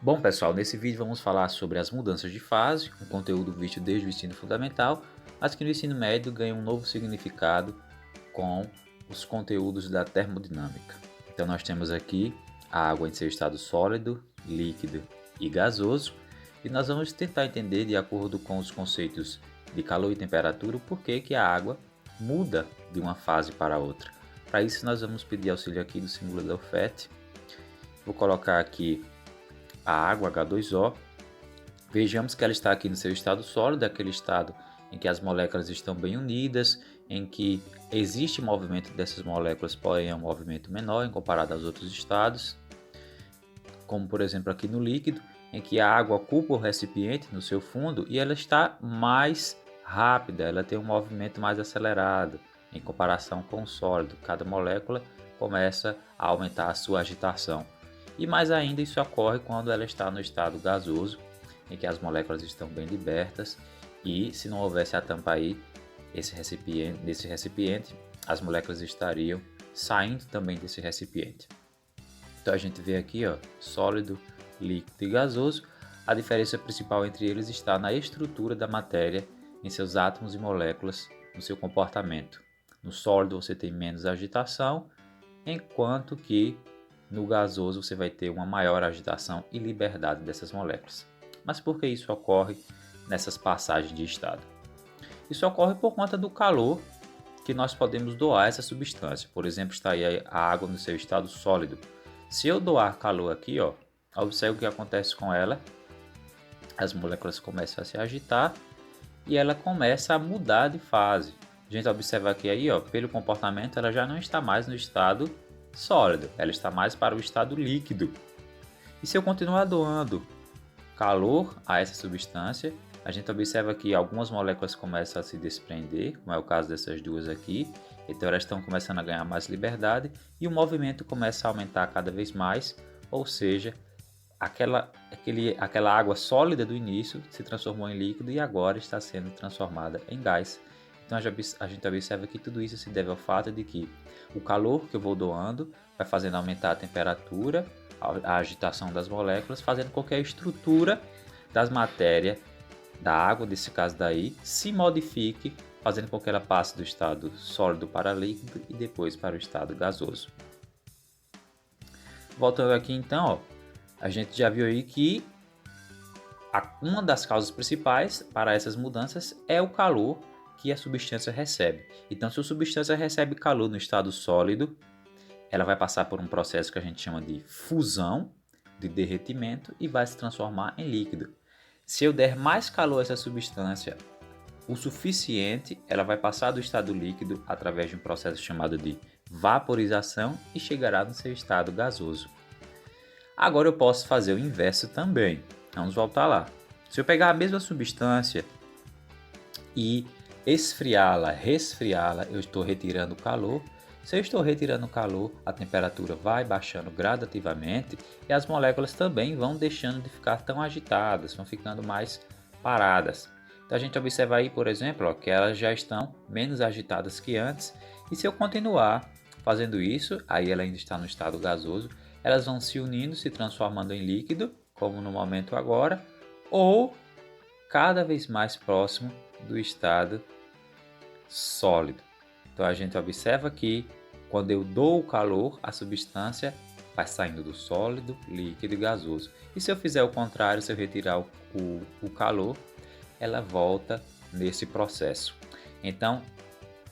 Bom, pessoal, nesse vídeo vamos falar sobre as mudanças de fase, um conteúdo visto desde o ensino fundamental, mas que no ensino médio ganha um novo significado com os conteúdos da termodinâmica. Então nós temos aqui a água em seu estado sólido, líquido e gasoso, e nós vamos tentar entender, de acordo com os conceitos de calor e temperatura, o porquê que a água muda de uma fase para outra. Para isso nós vamos pedir auxílio aqui do simulador FET. Vou colocar aqui a água H2O. Vejamos que ela está aqui no seu estado sólido, aquele estado em que as moléculas estão bem unidas, em que existe movimento dessas moléculas, porém é um movimento menor em comparado aos outros estados, como por exemplo aqui no líquido, em que a água ocupa o recipiente no seu fundo e ela está mais rápida, ela tem um movimento mais acelerado em comparação com o sólido. Cada molécula começa a aumentar a sua agitação. E mais ainda isso ocorre quando ela está no estado gasoso, em que as moléculas estão bem libertas e se não houvesse a tampa aí, nesse recipiente, as moléculas estariam saindo também desse recipiente. Então a gente vê aqui, sólido, líquido e gasoso. A diferença principal entre eles está na estrutura da matéria, em seus átomos e moléculas, no seu comportamento. No sólido você tem menos agitação, enquanto que no gasoso você vai ter uma maior agitação e liberdade dessas moléculas. Mas por que isso ocorre nessas passagens de estado? Isso ocorre por conta do calor que nós podemos doar a essa substância. Por exemplo, está aí a água no seu estado sólido. Se eu doar calor aqui, observe o que acontece com ela. As moléculas começam a se agitar e ela começa a mudar de fase. A gente observa aqui aí, pelo comportamento, ela já não está mais no estado sólido, ela está mais para o estado líquido. E se eu continuar doando calor a essa substância, a gente observa que algumas moléculas começam a se desprender, como é o caso dessas duas aqui, então elas estão começando a ganhar mais liberdade e o movimento começa a aumentar cada vez mais, ou seja, aquela água sólida do início se transformou em líquido e agora está sendo transformada em gás. Então a gente observa que tudo isso se deve ao fato de que o calor que eu vou doando vai fazendo aumentar a temperatura, a agitação das moléculas, fazendo com que a estrutura das matérias, da água, desse caso daí, se modifique, fazendo com que ela passe do estado sólido para líquido e depois para o estado gasoso. Voltando aqui então, a gente já viu aí que uma das causas principais para essas mudanças é o calor que a substância recebe. Então, se a substância recebe calor no estado sólido, ela vai passar por um processo que a gente chama de fusão, de derretimento, e vai se transformar em líquido. Se eu der mais calor a essa substância, o suficiente, ela vai passar do estado líquido através de um processo chamado de vaporização e chegará no seu estado gasoso. Agora eu posso fazer o inverso também. Vamos voltar lá. Se eu pegar a mesma substância e esfriá-la, resfriá-la, eu estou retirando o calor. Se eu estou retirando o calor, a temperatura vai baixando gradativamente e as moléculas também vão deixando de ficar tão agitadas, vão ficando mais paradas. Então a gente observa aí, por exemplo, que elas já estão menos agitadas que antes. E se eu continuar fazendo isso, aí ela ainda está no estado gasoso, elas vão se unindo, se transformando em líquido, como no momento agora, ou cada vez mais próximo do estado sólido. Então a gente observa que quando eu dou o calor, a substância vai saindo do sólido, líquido e gasoso. E se eu fizer o contrário, se eu retirar o calor, ela volta nesse processo. Então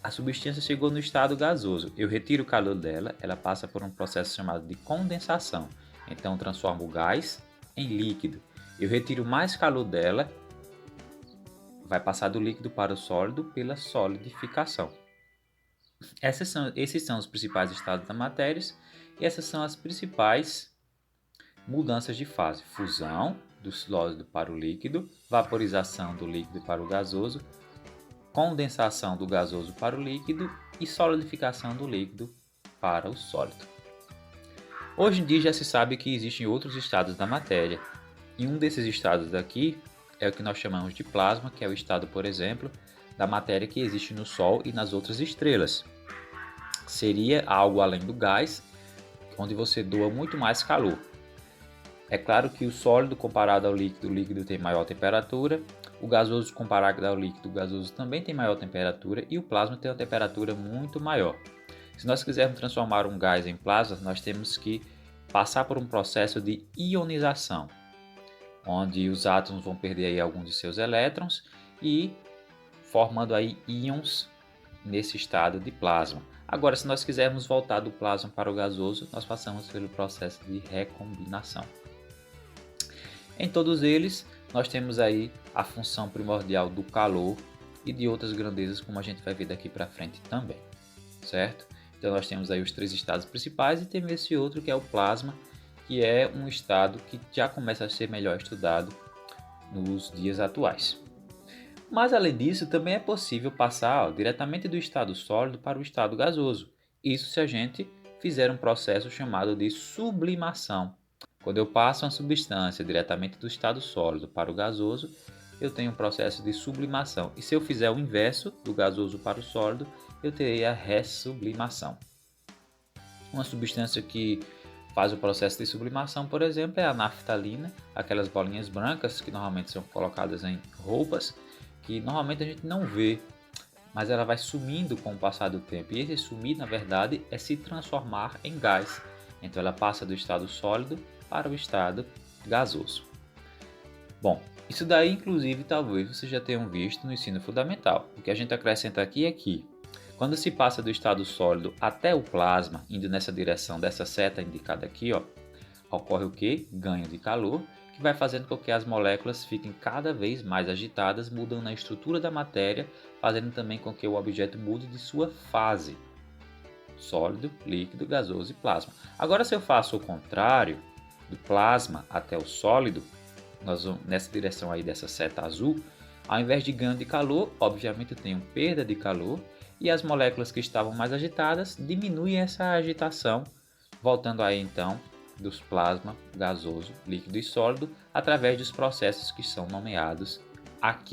a substância chegou no estado gasoso, eu retiro o calor dela, ela passa por um processo chamado de condensação. Então transformo o gás em líquido. Eu retiro mais calor dela, vai passar do líquido para o sólido pela solidificação. Esses são os principais estados da matéria e essas são as principais mudanças de fase: fusão do sólido para o líquido, vaporização do líquido para o gasoso, condensação do gasoso para o líquido e solidificação do líquido para o sólido. Hoje em dia já se sabe que existem outros estados da matéria e um desses estados daqui é o que nós chamamos de plasma, que é o estado, por exemplo, da matéria que existe no Sol e nas outras estrelas. Seria algo além do gás, onde você doa muito mais calor. É claro que o sólido comparado ao líquido, o líquido tem maior temperatura, o gasoso comparado ao líquido, o gasoso também tem maior temperatura e o plasma tem uma temperatura muito maior. Se nós quisermos transformar um gás em plasma, nós temos que passar por um processo de ionização, onde os átomos vão perder aí alguns de seus elétrons e formando aí íons nesse estado de plasma. Agora, se nós quisermos voltar do plasma para o gasoso, nós passamos pelo processo de recombinação. Em todos eles, nós temos aí a função primordial do calor e de outras grandezas, como a gente vai ver daqui para frente também, certo? Então nós temos aí os 3 estados principais e temos esse outro que é o plasma, que é um estado que já começa a ser melhor estudado nos dias atuais. Mas além disso, também é possível passar diretamente do estado sólido para o estado gasoso. Isso se a gente fizer um processo chamado de sublimação. Quando eu passo uma substância diretamente do estado sólido para o gasoso, eu tenho um processo de sublimação. E se eu fizer o inverso, do gasoso para o sólido, eu terei a ressublimação. Uma substância que faz o processo de sublimação, por exemplo, é a naftalina, aquelas bolinhas brancas que normalmente são colocadas em roupas, que normalmente a gente não vê, mas ela vai sumindo com o passar do tempo. E esse sumir, na verdade, é se transformar em gás. Então ela passa do estado sólido para o estado gasoso. Bom, isso daí, inclusive, talvez vocês já tenham visto no ensino fundamental. O que a gente acrescenta aqui é que, quando se passa do estado sólido até o plasma, indo nessa direção dessa seta indicada aqui, ocorre o que? Ganho de calor, que vai fazendo com que as moléculas fiquem cada vez mais agitadas, mudando a estrutura da matéria, fazendo também com que o objeto mude de sua fase. Sólido, líquido, gasoso e plasma. Agora, se eu faço o contrário, do plasma até o sólido, nós vamos nessa direção aí dessa seta azul, ao invés de ganho de calor, obviamente eu tenho perda de calor, e as moléculas que estavam mais agitadas diminuem essa agitação, voltando aí então dos plasma, gasoso, líquido e sólido, através dos processos que são nomeados aqui.